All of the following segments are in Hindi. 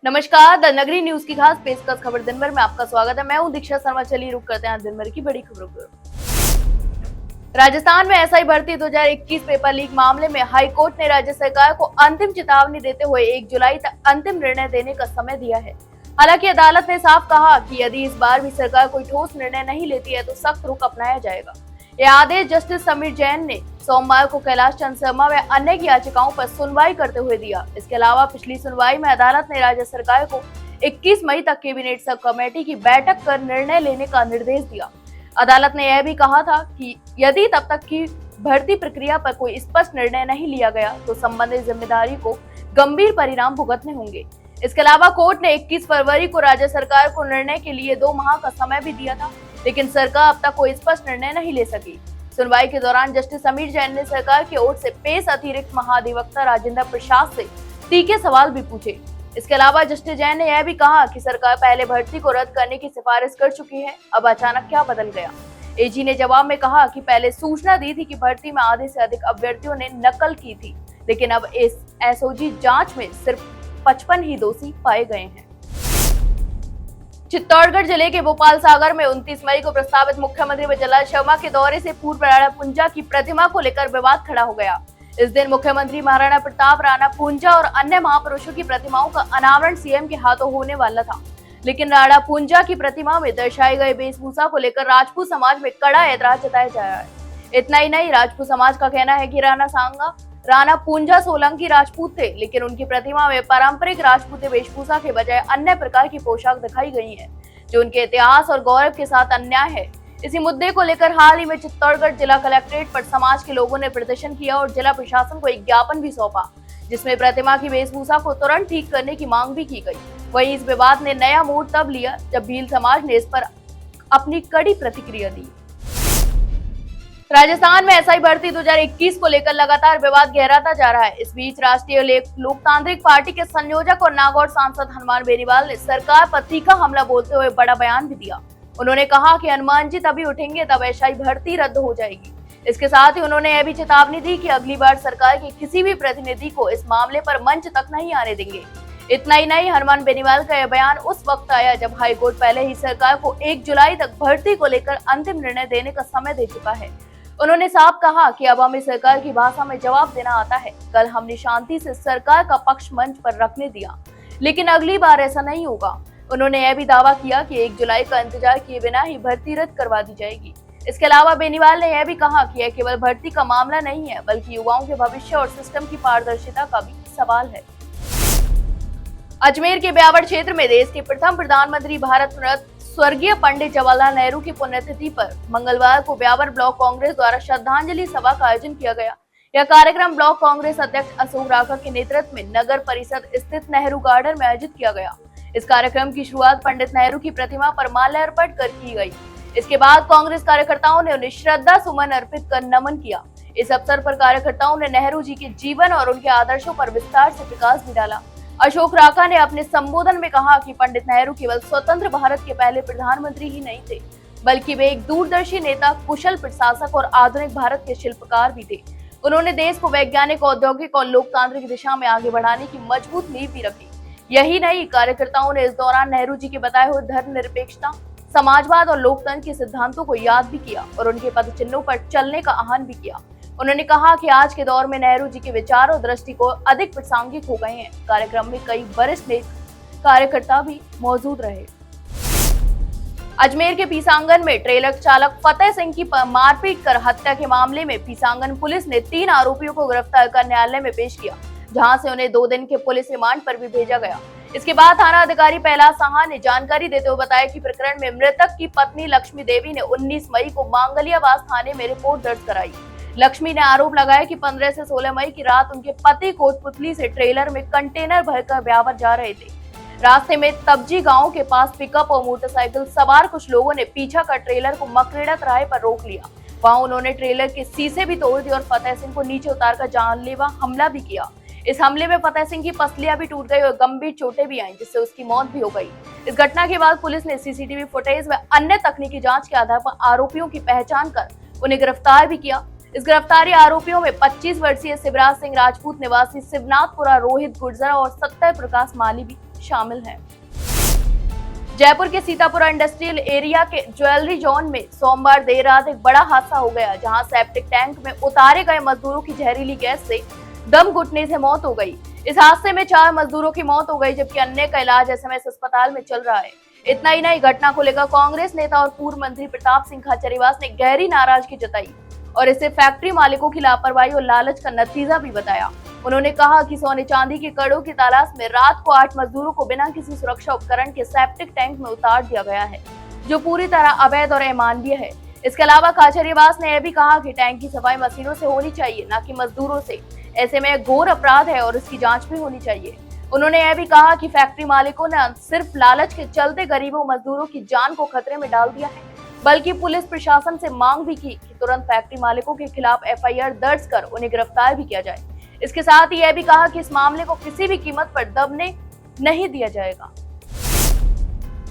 नमस्कार, द नगरी न्यूज की खास पेशकश खबर दिन भर में आपका स्वागत है। मैं हूं दीक्षा शर्मा। चलिए रुक करते हैं दिन भर की बड़ी खबरों पर। राजस्थान में एसआई भर्ती 2021 पेपर लीक मामले में हाई कोर्ट ने राज्य सरकार को अंतिम चेतावनी देते हुए 1 जुलाई तक अंतिम निर्णय देने का समय दिया है। हालांकि अदालत ने साफ कहा कि यदि इस बार भी सरकार कोई ठोस निर्णय नहीं लेती है तो सख्त रुख अपनाया जाएगा। यह आदेश जस्टिस समीर जैन ने सोमवार को कैलाश चंद्र शर्मा व अन्य की याचिकाओं पर सुनवाई करते हुए दिया। इसके अलावा पिछली सुनवाई में अदालत ने राज्य सरकार को 21 मई तक कैबिनेट सब कमेटी की बैठक कर निर्णय लेने का निर्देश दिया। अदालत ने यह भी कहा था कि यदि तब तक की भर्ती प्रक्रिया पर कोई स्पष्ट निर्णय नहीं लिया गया तो संबंधित जिम्मेदारी को गंभीर परिणाम भुगतने होंगे। इसके अलावा कोर्ट ने 21 फरवरी को राज्य सरकार को निर्णय के लिए 2 माह का समय भी दिया था, लेकिन सरकार अब तक कोई स्पष्ट निर्णय नहीं ले सकी। सुनवाई के दौरान जस्टिस समीर जैन ने सरकार की ओर से पेश अतिरिक्त महाधिवक्ता राजेंद्र प्रसाद से तीखे सवाल भी पूछे। इसके अलावा जस्टिस जैन ने यह भी कहा कि सरकार पहले भर्ती को रद्द करने की सिफारिश कर चुकी है, अब अचानक क्या बदल गया। एजी ने जवाब में कहा कि पहले सूचना दी थी कि भर्ती में आधे से अधिक अभ्यर्थियों ने नकल की थी, लेकिन अब इस एसओजी जांच में सिर्फ 55 ही दोषी पाए गए हैं। चित्तौड़गढ़ जिले के भोपाल सागर में 29 मई को प्रस्तावित मुख्यमंत्री विजयलाल शर्मा के दौरे से पूर्व राणा पूंजा की प्रतिमा को लेकर विवाद खड़ा हो गया। इस दिन मुख्यमंत्री महाराणा प्रताप, राणा पूंजा और अन्य महापुरुषों की प्रतिमाओं का अनावरण सीएम के हाथों होने वाला था, लेकिन राणा पूंजा की प्रतिमा में दर्शाए गए वेशभूषा को लेकर राजपूत समाज में कड़ा ऐतराज जताया जा रहा है। इतना ही नहीं, राजपूत समाज का कहना है कि राणा पूंजा सोलंकी राजपूत थे, लेकिन उनकी प्रतिमा में पारंपरिक राजपूती वेशभूषा के बजाय अन्य प्रकार की पोशाक दिखाई गई है, जो उनके इतिहास और गौरव के साथ अन्याय है। इसी मुद्दे को लेकर हाल ही में चित्तौड़गढ़ जिला कलेक्ट्रेट पर समाज के लोगों ने प्रदर्शन किया और जिला प्रशासन को एक ज्ञापन भी सौंपा, जिसमें प्रतिमा की वेशभूषा को तुरंत ठीक करने की मांग भी की गई। वहीं इस विवाद ने नया मोड़ तब लिया जब भील समाज ने इस पर अपनी कड़ी प्रतिक्रिया दी। राजस्थान में एसआई भर्ती 2021 को लेकर लगातार विवाद गहराता जा रहा है। इस बीच राष्ट्रीय लोकतांत्रिक पार्टी के संयोजक और नागौर सांसद हनुमान बेनीवाल ने सरकार पर तीखा हमला बोलते हुए बड़ा बयान भी दिया। उन्होंने कहा कि हनुमान जी तभी उठेंगे तब एसआई भर्ती रद्द हो जाएगी। इसके साथ ही उन्होंने यह भी चेतावनी दी कि अगली बार सरकार के किसी भी प्रतिनिधि को इस मामले पर मंच तक नहीं आने देंगे। इतना ही नहीं, हनुमान बेनीवाल का यह बयान उस वक्त आया जब हाईकोर्ट पहले ही सरकार को 1 जुलाई तक भर्ती को लेकर अंतिम निर्णय देने का समय दे चुका है। उन्होंने साफ कहा कि अब हमें सरकार की भाषा में जवाब देना आता है। कल हमने शांति से सरकार का पक्ष मंच पर रखने दिया, लेकिन अगली बार ऐसा नहीं होगा। उन्होंने यह भी दावा किया कि 1 जुलाई का इंतजार किए बिना ही भर्ती रद्द करवा दी जाएगी। इसके अलावा बेनीवाल ने यह भी कहा कि यह केवल भर्ती का मामला नहीं है, बल्कि युवाओं के भविष्य और सिस्टम की पारदर्शिता का भी सवाल है। अजमेर के ब्यावर क्षेत्र में देश के प्रथम प्रधानमंत्री भारत रत्न स्वर्गीय पंडित जवाहरलाल नेहरू की पुण्यतिथि पर मंगलवार को ब्यावर ब्लॉक कांग्रेस द्वारा श्रद्धांजलि सभा का आयोजन किया गया। यह कार्यक्रम ब्लॉक कांग्रेस अध्यक्ष अशोक राका के नेतृत्व में नगर परिषद स्थित नेहरू गार्डन में आयोजित किया गया। इस कार्यक्रम की शुरुआत पंडित नेहरू की प्रतिमा पर माल्यार्पण कर की गई। इसके बाद कांग्रेस कार्यकर्ताओं ने उन्हें श्रद्धा सुमन अर्पित कर नमन किया। इस अवसर पर कार्यकर्ताओं ने नेहरू जी के जीवन और उनके आदर्शों पर विस्तार से प्रकाश भी डाला। अशोक राका ने अपने संबोधन में कहा कि पंडित नेहरू केवल स्वतंत्र भारत के पहले प्रधानमंत्री ही नहीं थे, बल्कि वे एक दूरदर्शी नेता, कुशल प्रशासक और आधुनिक भारत के शिल्पकार भी थे। उन्होंने देश को वैज्ञानिक, औद्योगिक और लोकतांत्रिक दिशा में आगे बढ़ाने की मजबूत नींव भी रखी। यही नहीं, कार्यकर्ताओं ने इस दौरान नेहरू जी के बताए हुए धर्मनिरपेक्षता, समाजवाद और लोकतंत्र के सिद्धांतों को याद भी किया और उनके पदचिन्हों पर चलने का आह्वान भी किया। उन्होंने कहा कि आज के दौर में नेहरू जी के विचार और दृष्टि को अधिक प्रासंगिक हो गए हैं। कार्यक्रम में कई वरिष्ठ कार्यकर्ता भी मौजूद रहे। अजमेर के पीसांगन में ट्रेलर चालक फतेह सिंह की मारपीट कर हत्या के मामले में पीसांगन पुलिस ने 3 आरोपियों को गिरफ्तार कर न्यायालय में पेश किया, जहां से उन्हें 2 दिन के पुलिस रिमांड पर भी भेजा गया। इसके बाद थाना अधिकारी पहला साहा ने जानकारी देते हुए बताया कि प्रकरण में मृतक की पत्नी लक्ष्मी देवी ने 19 मई को मांगलियावास थाने में रिपोर्ट दर्ज कराई। लक्ष्मी ने आरोप लगाया कि 15 से 16 मई की रात उनके पति कोटपुतली से ट्रेलर में कंटेनर भरकर ब्यावर जा रहे थे। रास्ते में तबजी गांव के पास पिकअप और मोटरसाइकिल सवार कुछ लोगों ने पीछा कर ट्रेलर को मकरेड़ा तिराहे पर रोक लिया। वहां उन्होंने ट्रेलर के शीशे भी तोड़ दिए और फतेह सिंह को नीचे उतारकर जानलेवा हमला भी किया। इस हमले में फतेह सिंह की पसलियां भी टूट गई और गंभीर चोटें भी आईं, जिससे उसकी मौत भी हो गई। इस घटना के बाद पुलिस ने सीसीटीवी फुटेज व अन्य तकनीकी जांच के आधार पर आरोपियों की पहचान कर उन्हें गिरफ्तार भी किया। इस गिरफ्तारी आरोपियों में 25 वर्षीय शिवराज सिंह राजपूत निवासी शिवनाथपुरा, रोहित गुर्जर और सत्य प्रकाश माली भी शामिल हैं। जयपुर के सीतापुरा इंडस्ट्रियल एरिया के ज्वेलरी जोन में सोमवार देर रात एक बड़ा हादसा हो गया, जहां सेप्टिक टैंक में उतारे गए मजदूरों की जहरीली गैस से दम घुटने से मौत हो गई। इस हादसे में 4 मजदूरों की मौत हो गई, जबकि अन्य का इलाज एसएमएस अस्पताल में चल रहा है। इतना ही नहीं, घटना को लेकर कांग्रेस नेता और पूर्व मंत्री प्रताप सिंह खाचरियावास ने गहरी नाराजगी जताई और इसे फैक्ट्री मालिकों की लापरवाही और लालच का नतीजा भी बताया। उन्होंने कहा कि सोने चांदी के कड़ों की तलाश में रात को 8 मजदूरों को बिना किसी सुरक्षा उपकरण के सेप्टिक टैंक में उतार दिया गया है, जो पूरी तरह अवैध और अमानवीय है। इसके अलावा खाचरियावास ने यह भी कहा कि टैंक की सफाई मशीनों से होनी चाहिए, न कि मजदूरों से। ऐसे में घोर अपराध है और इसकी जांच भी होनी चाहिए। उन्होंने यह भी कहा कि फैक्ट्री मालिकों ने सिर्फ लालच के चलते गरीबों मजदूरों की जान को खतरे में डाल दिया है, बल्कि पुलिस प्रशासन से मांग भी की कि तुरंत फैक्ट्री मालिकों के खिलाफ एफआईआर दर्ज कर उन्हें गिरफ्तार भी किया जाए। इसके साथ ही यह भी कहा कि इस मामले को किसी भी कीमत पर दबने नहीं दिया जाएगा।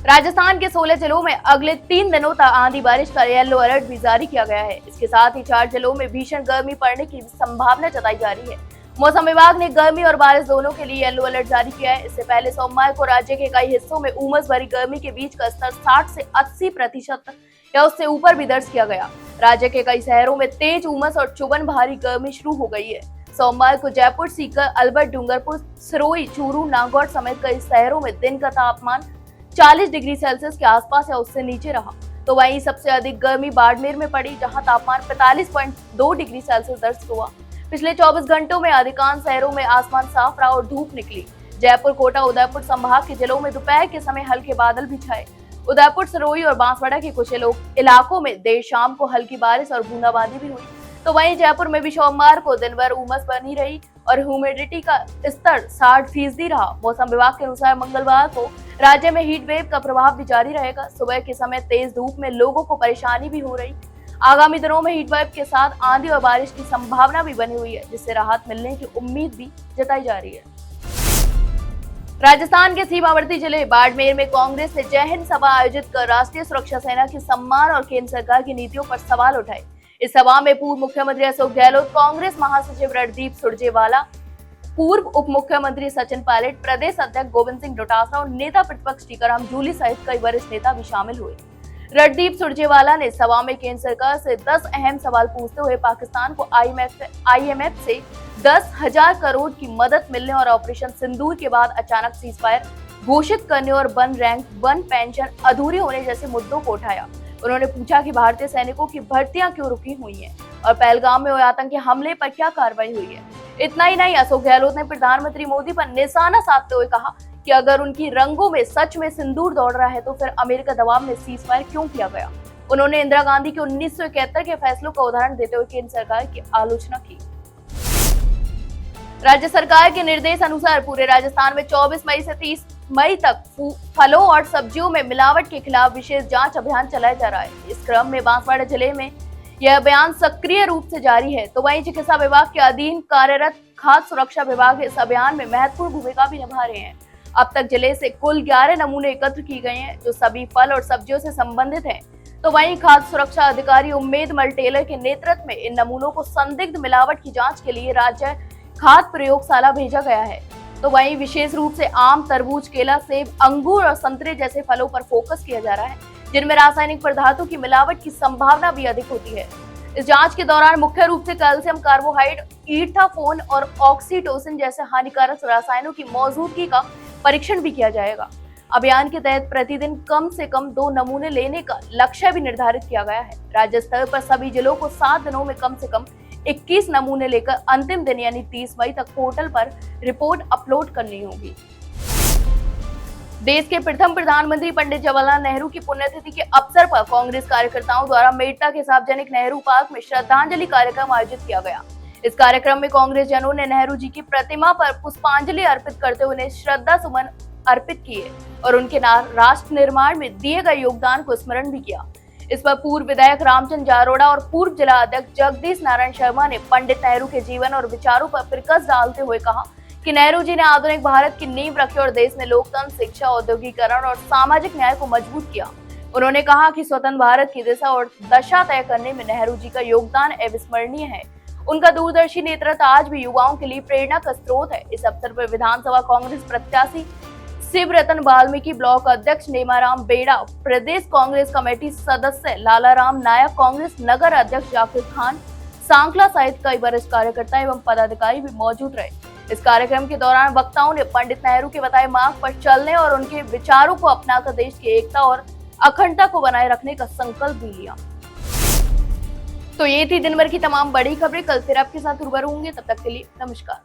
राजस्थान के 16 जिलों में अगले 3 दिनों तक आंधी बारिश का येलो अलर्ट भी जारी किया गया है। इसके साथ ही 4 जिलों में भीषण गर्मी पड़ने की संभावना जताई जा रही है। मौसम विभाग ने गर्मी और बारिश दोनों के लिए येलो अलर्ट जारी किया है। इससे पहले सोमवार को राज्य के कई हिस्सों में उमस भरी गर्मी के बीच का स्तर 60 से 80% या उससे ऊपर भी दर्ज किया गया। राज्य के कई शहरों में तेज उमस और चुभन भारी गर्मी शुरू हो गई है। सोमवार को जयपुर, सीकर, अलवर, डूंगरपुर, सिरोही, चूरू, नागौर समेत कई शहरों में दिन का तापमान 40 डिग्री सेल्सियस के आसपास या उससे नीचे रहा। तो वहीं सबसे अधिक गर्मी बाड़मेर में पड़ी, जहां तापमान 45.2 डिग्री सेल्सियस दर्ज हुआ। पिछले 24 घंटों में अधिकांश शहरों में आसमान साफ रहा और धूप निकली। जयपुर, कोटा, उदयपुर संभाग के जिलों में दोपहर के समय हल्के बादल भी छाए। उदयपुर, सिरोही और बांसवाड़ा के कुछ इलाकों में देर शाम को हल्की बारिश और बूंदाबांदी भी हुई। तो वहीं जयपुर में भी सोमवार को दिन भर उमस बनी रही और ह्यूमिडिटी का स्तर 60% रहा। मौसम विभाग के अनुसार मंगलवार को राज्य में हीट वेव का प्रभाव भी जारी रहेगा। सुबह के समय तेज धूप में लोगों को परेशानी भी हो रही। आगामी दिनों में हीट वेव के साथ आंधी और बारिश की संभावना भी बनी हुई है, जिससे राहत मिलने की उम्मीद भी जताई जा रही है। राजस्थान के सीमावर्ती जिले बाड़मेर में कांग्रेस ने जय हिंद सभा आयोजित कर राष्ट्रीय सुरक्षा सेना के सम्मान और केंद्र सरकार की नीतियों पर सवाल उठाए। इस सभा में पूर्व मुख्यमंत्री अशोक गहलोत, कांग्रेस महासचिव रणदीप सुरजेवाला, पूर्व उप मुख्यमंत्री सचिन पायलट, प्रदेश अध्यक्ष गोविंद सिंह डोटासरा और नेता प्रतिपक्ष टीकाराम जूली सहित कई वरिष्ठ नेता भी शामिल हुए। रणदीप सुरजेवाला ने सभा में केंद्र सरकार से 10 अहम सवाल पूछते हुए पाकिस्तान को आईएमएफ से 10,000 करोड़ की मदद मिलने और ऑपरेशन सिंदूर के बाद अचानक सीजफायर घोषित करने और वन रैंक, वन पेंशन अधूरी होने जैसे मुद्दों को उठाया। उन्होंने पूछा कि भारतीय सैनिकों की भर्तियां क्यों रुकी हुई हैं और पहलगाम में हुए आतंकी हमले पर क्या कार्रवाई हुई है। इतना ही नहीं, अशोक गहलोत ने प्रधानमंत्री मोदी पर निशाना साधते हुए कहा कि अगर उनकी रंगों में सच में सिंदूर दौड़ रहा है तो फिर अमेरिका दबाव में सीजफायर क्यों किया गया। उन्होंने इंदिरा गांधी के 1971 के फैसलों का उदाहरण देते हुए केंद्र सरकार की आलोचना की। राज्य सरकार के निर्देश अनुसार पूरे राजस्थान में 24 मई से 30 मई तक फलों और सब्जियों में मिलावट के खिलाफ विशेष जांच अभियान चलाया जा रहा है। इस क्रम में बांसवाड़ा जिले में यह अभियान सक्रिय रूप से जारी है। तो वहीं चिकित्सा विभाग के अधीन कार्यरत खाद्य सुरक्षा विभाग इस अभियान में महत्वपूर्ण भूमिका भी निभा रहे हैं। अब तक जिले से कुल 11 नमूने एकत्र किए गए हैं, जो सभी फल और सब्जियों से संबंधित हैं। तो वहीं खाद्य सुरक्षा अधिकारी उम्मेद मल्टेलर के नेतृत्व में इन नमूनों को संदिग्ध मिलावट की जांच के लिए राज्य खाद्य प्रयोगशाला भेजा गया है। तो वहीं विशेष रूप से आम, तरबूज, केला, सेब, अंगूर और संतरे जैसे फलों पर फोकस किया जा रहा है, जिनमें रासायनिक पदार्थों की मिलावट की संभावना भी अधिक होती है। इस जांच के दौरान मुख्य रूप से कैल्शियम कार्बोहाइड, ईथाफोन और ऑक्सीटोसिन जैसे हानिकारक रसायनों की मौजूदगी का परीक्षण भी किया जाएगा। अभियान के तहत प्रतिदिन कम से कम 2 नमूने लेने का लक्ष्य भी निर्धारित किया गया है। राज्य स्तर पर सभी जिलों को 7 दिनों में कम से कम 21 नमूने लेकर अंतिम दिन यानी 30 मई तक पोर्टल पर रिपोर्ट अपलोड करनी होगी। देश के प्रथम प्रधानमंत्री पंडित जवाहरलाल नेहरू की पुण्यतिथि के अवसर पर कांग्रेस कार्यकर्ताओं द्वारा मेड़ता के सार्वजनिक नेहरू पार्क में श्रद्धांजलि कार्यक्रम आयोजित किया गया। इस कार्यक्रम में कांग्रेस जनों ने नेहरू जी की प्रतिमा पर पुष्पांजलि अर्पित करते हुए उन्हें श्रद्धा सुमन अर्पित किए और उनके राष्ट्र निर्माण में दिए गए योगदान को स्मरण भी किया। इस पर पूर्व विधायक रामचंद्र जारोड़ा और पूर्व जिला अध्यक्ष जगदीश नारायण शर्मा ने पंडित नेहरू के जीवन और विचारों पर प्रकाश डालते हुए कहा कि नेहरू जी ने आधुनिक भारत की नींव रखी और देश में लोकतंत्र, शिक्षा, औद्योगिकरण और सामाजिक न्याय को मजबूत किया। उन्होंने कहा कि स्वतंत्र भारत की दिशा और दशा तय करने में नेहरू जी का योगदान अविस्मरणीय है। उनका दूरदर्शी नेतृत्व आज भी युवाओं के लिए प्रेरणा का स्रोत है। इस अवसर पर विधानसभा कांग्रेस प्रत्याशी शिवरतन वाल्मीकि ब्लॉक अध्यक्ष नेमाराम बेड़ा, प्रदेश कांग्रेस कमेटी सदस्य लालाराम नायक, कांग्रेस नगर अध्यक्ष जाकिर खान सांकला सहित कई वरिष्ठ कार्यकर्ता एवं पदाधिकारी भी मौजूद रहे। इस कार्यक्रम के दौरान वक्ताओं ने पंडित नेहरू के बताए मार्ग पर चलने और उनके विचारों को अपनाकर देश की एकता और अखंडता को बनाए रखने का संकल्प भी लिया। तो ये थी दिन भर की तमाम बड़ी खबरें। कल फिर आपके साथ रूबरू होंगे, तब तक के लिए नमस्कार।